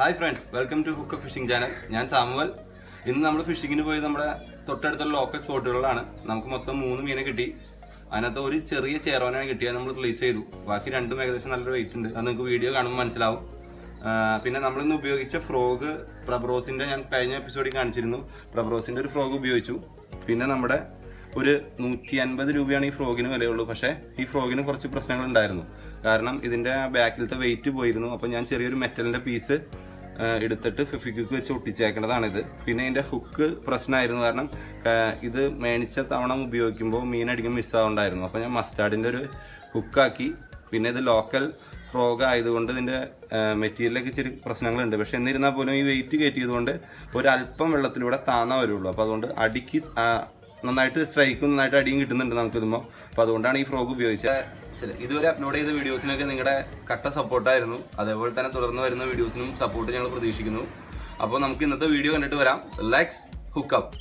Hi friends, welcome to hook fishing channel. ഞാൻ Samuel. ഇന്ന് നമ്മൾ ഫിഷിങ്ങിന് പോയി നമ്മുടെ തൊട്ടടുത്തുള്ള ലോക്കൽ സ്പോട്ടുകളിലാണ്. നമുക്ക് മൊത്തം 3 മീനെ കിട്ടി. അതിനകത്ത് ഒരു ചെറിയ ചേറോനാണ് കിട്ടിയത്, നമ്മൾ റിലീസ് ചെയ്തു. ബാക്കി രണ്ടും ഏകദേശം നല്ലൊരു വെയിറ്റ് ഉണ്ട്. അത് നിങ്ങൾക്ക് വീഡിയോ കാണുമ്പോൾ മനസ്സിലാവും. പിന്നെ നമ്മളിന്ന് ഉപയോഗിച്ച ഫ്രോഗ് പ്രബ്രോസിൻ്റെ, ഞാൻ കഴിഞ്ഞ എപ്പിസോഡിൽ കാണിച്ചിരുന്നു. പ്രബ്രോസിൻ്റെ ഒരു ഫ്രോഗ് ഉപയോഗിച്ചു. പിന്നെ നമ്മുടെ ഒരു 150 രൂപയാണ് ഈ ഫ്രോഗിന് വിലയുള്ളൂ. പക്ഷേ ഈ ഫ്രോഗിന് കുറച്ച് പ്രശ്നങ്ങളുണ്ടായിരുന്നു. കാരണം ഇതിൻ്റെ ബാക്കിലത്തെ വെയിറ്റ് പോയിരുന്നു. അപ്പോൾ ഞാൻ ചെറിയൊരു മെറ്റലിൻ്റെ പീസ് എടുത്തിട്ട് ഫിഫിക്ക് വെച്ച് ഒട്ടിച്ചേക്കേണ്ടതാണിത്. പിന്നെ ഇതിൻ്റെ ഹുക്ക് പ്രശ്നമായിരുന്നു. കാരണം ഇത് മേടിച്ച തവണ ഉപയോഗിക്കുമ്പോൾ മീനടിക്കും മിസ്സാവുണ്ടായിരുന്നു. അപ്പോൾ ഞാൻ മസ്റ്റാർഡിൻ്റെ ഒരു ഹുക്കാക്കി. പിന്നെ ഇത് ലോക്കൽ ഫ്രോഗ് ആയതുകൊണ്ട് ഇതിൻ്റെ മെറ്റീരിയലൊക്കെ ഇച്ചിരി പ്രശ്നങ്ങളുണ്ട്. പക്ഷെ എന്നിരുന്നാൽ പോലും ഈ വെയിറ്റ് കയറ്റിയതുകൊണ്ട് ഒരല്പം വെള്ളത്തിലൂടെ താന്നാ വരുള്ളൂ. അപ്പോൾ അതുകൊണ്ട് അടിക്ക് നന്നായിട്ട് സ്ട്രൈക്കും നന്നായിട്ട് അടിയും കിട്ടുന്നുണ്ട് നമുക്കിതുമ്പോൾ. അപ്പോൾ അതുകൊണ്ടാണ് ഈ ഫ്രോഗ് ഉപയോഗിച്ചത്. ഇതുവരെ അപ്ലോഡ് ചെയ്ത വീഡിയോസിനൊക്കെ നിങ്ങളുടെ കട്ട സപ്പോർട്ടായിരുന്നു. അതേപോലെ തന്നെ തുടർന്ന് വരുന്ന വീഡിയോസിനും സപ്പോർട്ട് ഞങ്ങൾ പ്രതീക്ഷിക്കുന്നു. അപ്പോൾ നമുക്ക് ഇന്നത്തെ വീഡിയോ കണ്ടിട്ട് വരാം. Let's hook up.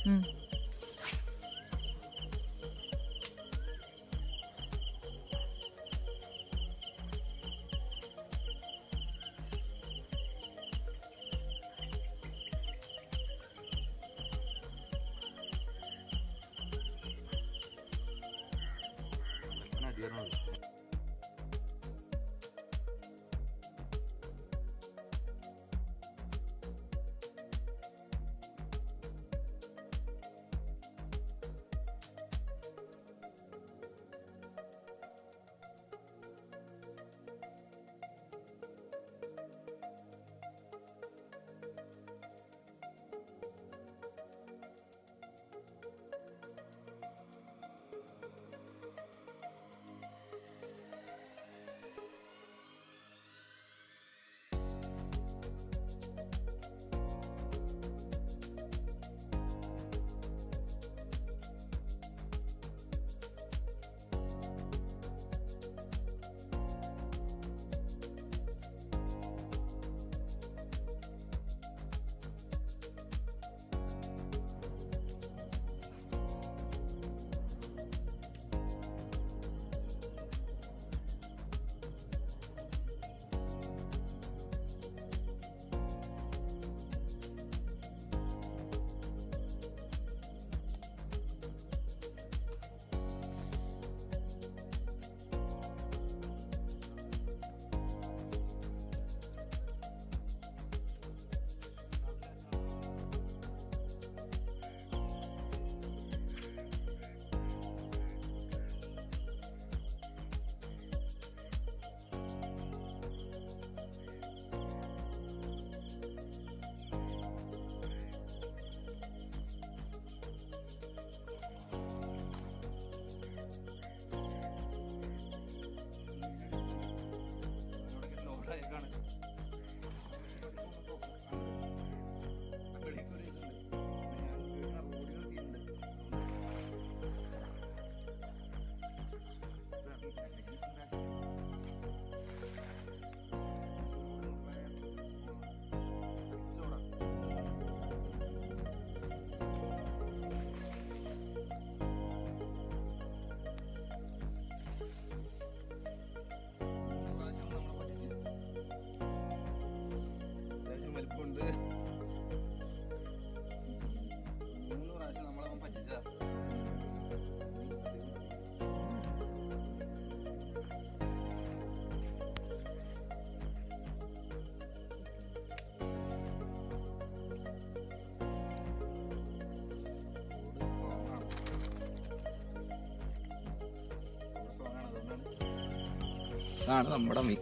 ഇതാണ് നമ്മുടെ മീൻ.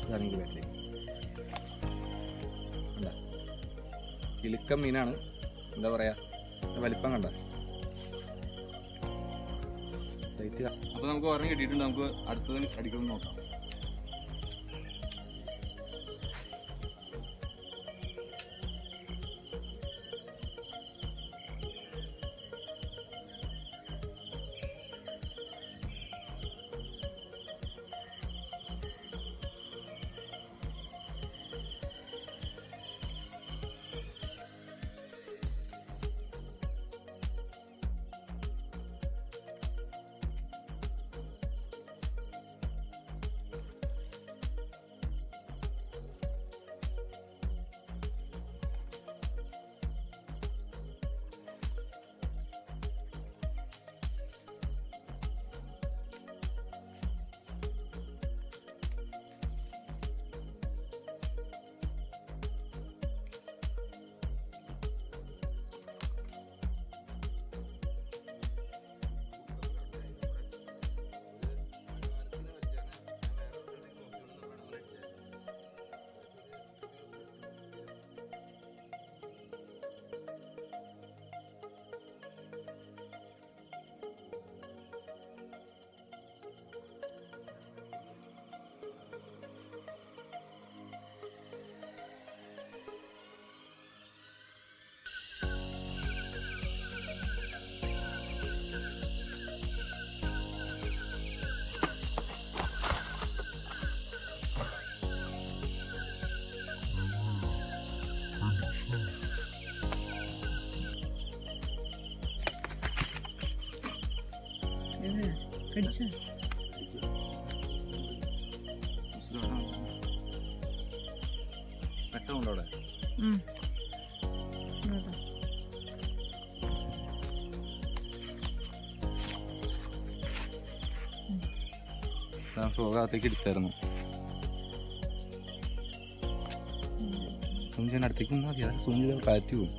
ഇതാണെങ്കിൽ വരല്ലേ, കണ്ട കിലുക്കം മീനാണ്. എന്താ പറയാ, വലിപ്പം കണ്ട. അപ്പോൾ നമുക്ക് ഒരെണ്ണം കിട്ടിയിട്ടുണ്ട്. നമുക്ക് അടുത്തത് അടിക്കണം നോക്കാം. പെട്ടുണ്ടോ ഫ്രോഗകത്തേക്ക് എടുത്തായിരുന്നു. സൂം ചെയ്യാൻ അടുത്തേക്ക് വന്നാൽ മതി. സൂം ചെയ്താൽ കാറ്റ് പോകും.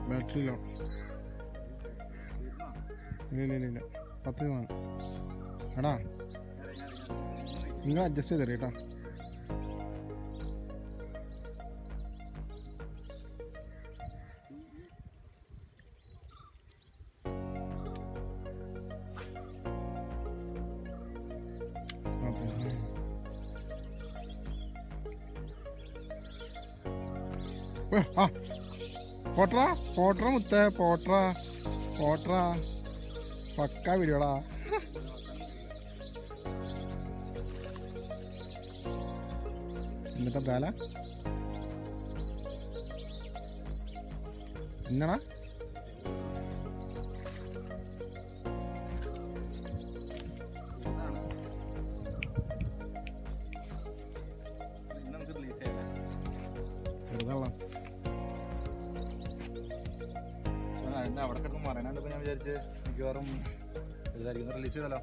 ബാറ്ററി ലോ ഇല്ല 10 വേണം എടാ. നിങ്ങൾ അഡ്ജസ്റ്റ് ചെയ്ത് തരാം കേട്ടോ. ആ പോട്ടറ മുത്തേ പോട്ടറ പക്കാ വീഡിയോടാ. എന്നിട്ടാ ബാല എന്നാടാ അവിടെ കിടന്ന് മറയണാണ്ട്. ഞാൻ വിചാരിച്ച് മിക്കവാറും ഇതായിരിക്കും. റിലീസ് ചെയ്തല്ലോ.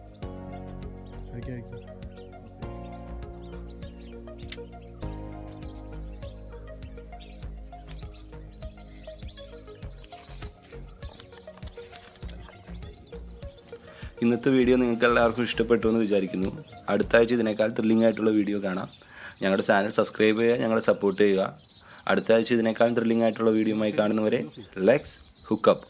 ഇന്നത്തെ വീഡിയോ നിങ്ങൾക്ക് എല്ലാവർക്കും ഇഷ്ടപ്പെട്ടു എന്ന് വിചാരിക്കുന്നു. അടുത്ത ആഴ്ച ഇതിനേക്കാൾ ത്രില്ലിംഗ് ആയിട്ടുള്ള വീഡിയോ കാണാം. ഞങ്ങളുടെ ചാനൽ സബ്സ്ക്രൈബ് ചെയ്യുക, ഞങ്ങളെ സപ്പോർട്ട് ചെയ്യുക. അടുത്ത ആഴ്ച ഇതിനേക്കാൾ ത്രില്ലിംഗ് ആയിട്ടുള്ള വീഡിയോയുമായി കാണുന്നവരെ ലെറ്റ്സ് ഹുക്ക് അപ്പ്.